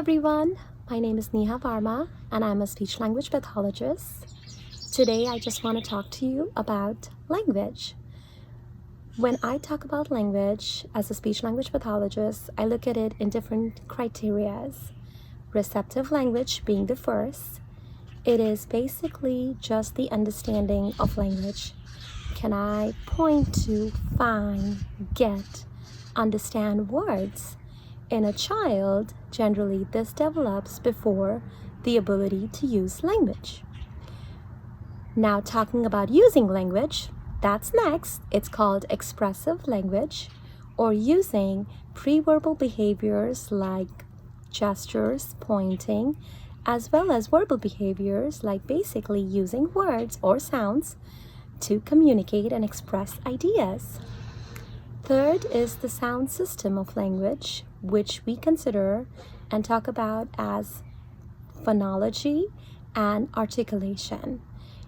everyone, my name is Neha Varma and I'm a speech language pathologist. Today I just want to talk to you about language. When I talk about language as a speech language pathologist, I look at it in different criterias. Receptive language being the first. It is basically just the understanding of language. Can I point to, find, get, understand words? In a child, generally this develops before the ability to use language. Now talking about using language, that's next. It's called expressive language, or using pre-verbal behaviors like gestures, pointing, as well as verbal behaviors like basically using words or sounds to communicate and express ideas. Third is the sound system of language, which we consider and talk about as phonology and articulation.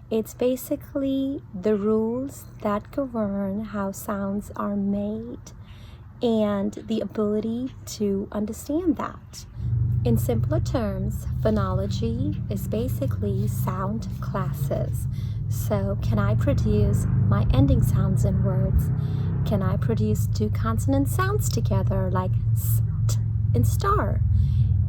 It's basically the rules that govern how sounds are made and the ability to understand that. In simpler terms, phonology is basically sound classes. So can I produce my ending sounds in words? Can I produce two consonant sounds together like st and star?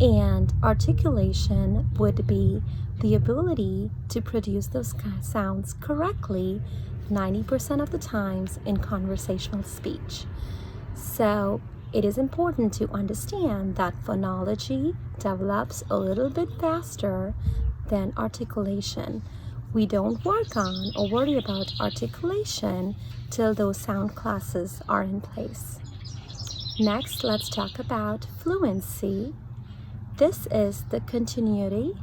And articulation would be the ability to produce those sounds correctly 90% of the times in conversational speech. So it is important to understand that phonology develops a little bit faster than articulation. We don't work on or worry about articulation till those sound classes are in place. Next, let's talk about fluency. This is the continuity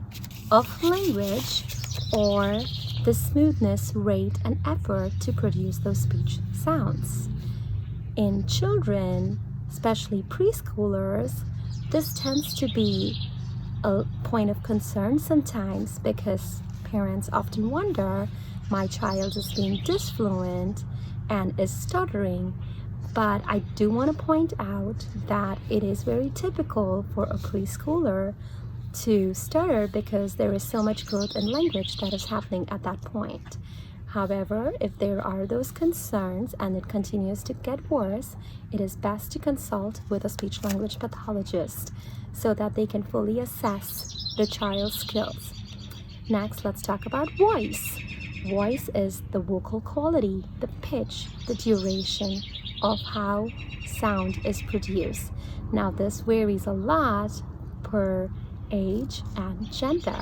of language, or the smoothness, rate, and effort to produce those speech sounds. In children, especially preschoolers, this tends to be a point of concern sometimes because parents often wonder, my child is being disfluent and is stuttering. But I do want to point out that it is very typical for a preschooler to stutter because there is so much growth in language that is happening at that point. However, if there are those concerns and it continues to get worse, it is best to consult with a speech language pathologist so that they can fully assess the child's skills. Next, let's talk about voice. Voice is the vocal quality, the pitch, the duration of how sound is produced. Now, this varies a lot per age and gender.